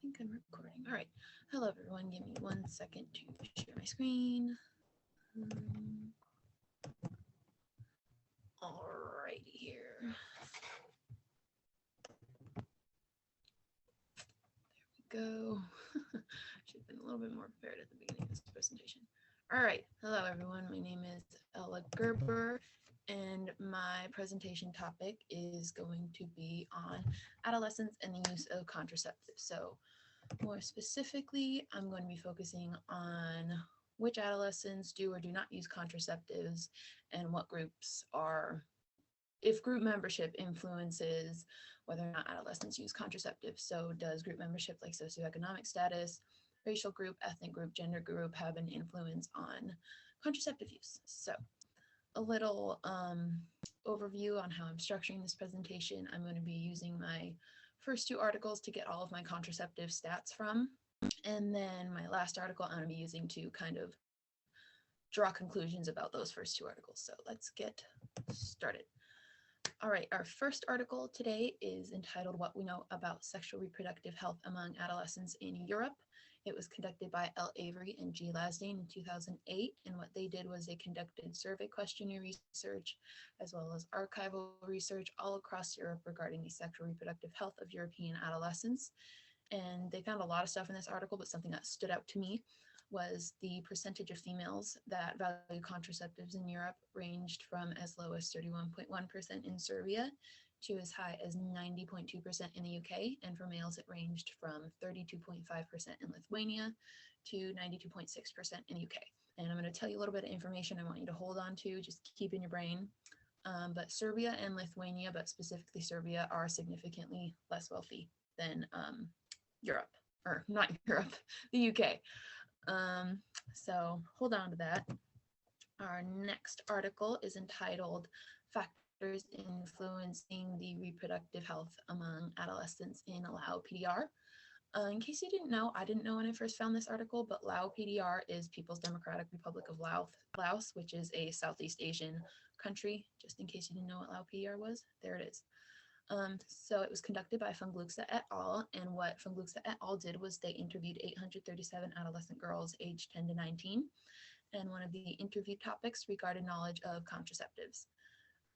think I'm recording. All right. Hello, everyone. Give me 1 second to share my screen. All righty here. There we go. Should have been a little bit more prepared at the beginning of this presentation. All right. Hello, everyone. My name is Ella Gerber, and my presentation topic is going to be on adolescence and the use of contraceptives. So more specifically, I'm going to be focusing on which adolescents do or do not use contraceptives and what groups are, if group membership influences whether or not adolescents use contraceptives. So does group membership like socioeconomic status, racial group, ethnic group, gender group have an influence on contraceptive use? So a little overview on how I'm structuring this presentation. I'm going to be using my first two articles to get all of my contraceptive stats from. And then my last article I'm going to be using to kind of draw conclusions about those first two articles. So let's get started. All right, our first article today is entitled What We Know About Sexual Reproductive Health Among Adolescents in Europe. It was conducted by L. Avery and G. Lasdane in 2008, and what they did was they conducted survey questionnaire research as well as archival research all across Europe regarding the sexual reproductive health of European adolescents. And they found a lot of stuff in this article, but something that stood out to me was the percentage of females that value contraceptives in Europe ranged from as low as 31.1% in Serbia to as high as 90.2% in the UK, and for males it ranged from 32.5% in Lithuania to 92.6% in the UK. And I'm going to tell you a little bit of information I want you to hold on to, just keep in your brain. But Serbia and Lithuania, but specifically Serbia, are significantly less wealthy than Europe, or not Europe, the UK. So hold on to that. Our next article is entitled Factors Influencing the Reproductive Health Among Adolescents in Lao PDR. In case you didn't know, I didn't know when I first found this article, but Lao PDR is People's Democratic Republic of Laos, which is a Southeast Asian country. Just in case you didn't know what Lao PDR was, there it is. So it was conducted by Fungluxa et al. And what Fungluxa et al. Did was they interviewed 837 adolescent girls aged 10 to 19. And one of the interview topics regarded knowledge of contraceptives.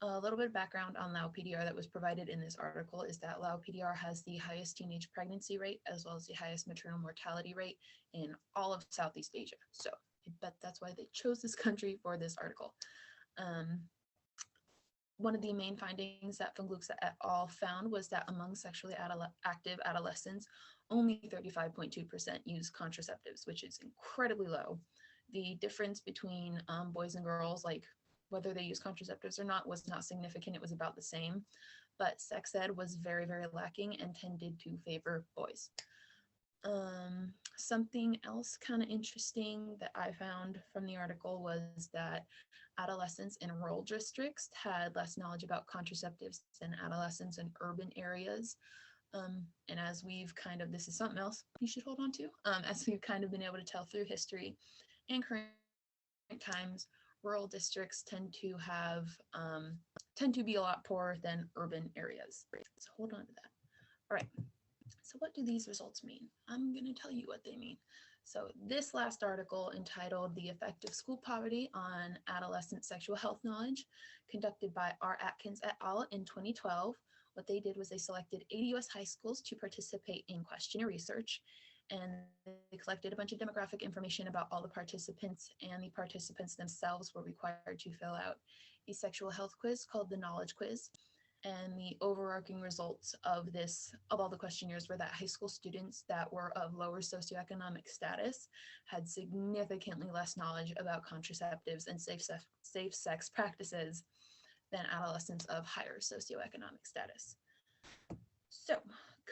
A little bit of background on Lao PDR that was provided in this article is that Lao PDR has the highest teenage pregnancy rate as well as the highest maternal mortality rate in all of Southeast Asia. So I bet that's why they chose this country for this article. One of the main findings that Fungluxa et al. Found was that among sexually active adolescents, only 35.2% use contraceptives, which is incredibly low. The difference between boys and girls, like whether they use contraceptives or not, was not significant. It was about the same, but sex ed was very, very lacking and tended to favor boys. Something else kind of interesting that I found from the article was that adolescents in rural districts had less knowledge about contraceptives than adolescents in urban areas. And as we've kind of, this is something else you should hold on to, as we've kind of been able to tell through history and current times, rural districts tend to be a lot poorer than urban areas. So hold on to that. All right. So what do these results mean? I'm going to tell you what they mean. So this last article, entitled The Effect of School Poverty on Adolescent Sexual Health Knowledge, conducted by R. Atkins et al. In 2012, what they did was they selected 80 US high schools to participate in questionnaire research, and they collected a bunch of demographic information about all the participants, and the participants themselves were required to fill out a sexual health quiz called the Knowledge Quiz. And the overarching results of all the questionnaires, were that high school students that were of lower socioeconomic status had significantly less knowledge about contraceptives and safe sex practices than adolescents of higher socioeconomic status. So,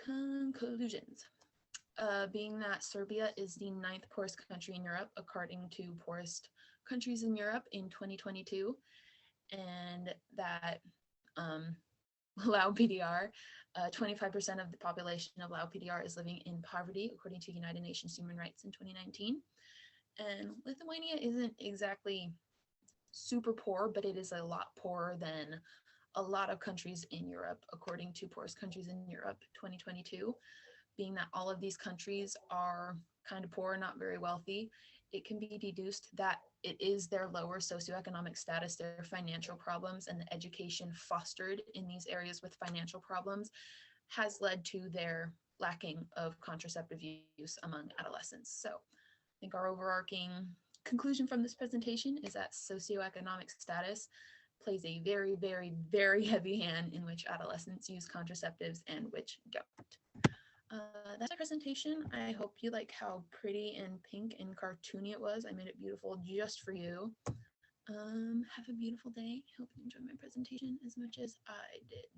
conclusions. Being that Serbia is the 9th poorest country in Europe, according to Poorest Countries in Europe in 2022, and that Lao PDR, 25% of the population of Lao PDR is living in poverty, according to United Nations Human Rights in 2019. And Lithuania isn't exactly super poor, but it is a lot poorer than a lot of countries in Europe, according to Poorest Countries in Europe 2022. being that all of these countries are kind of poor, not very wealthy, it can be deduced that it is their lower socioeconomic status, their financial problems, and the education fostered in these areas with financial problems has led to their lacking of contraceptive use among adolescents. So I think our overarching conclusion from this presentation is that socioeconomic status plays a very, very, very heavy hand in which adolescents use contraceptives and which don't. That's my presentation. I hope you like how pretty and pink and cartoony it was. I made it beautiful just for you. Have a beautiful day. Hope you enjoyed my presentation as much as I did.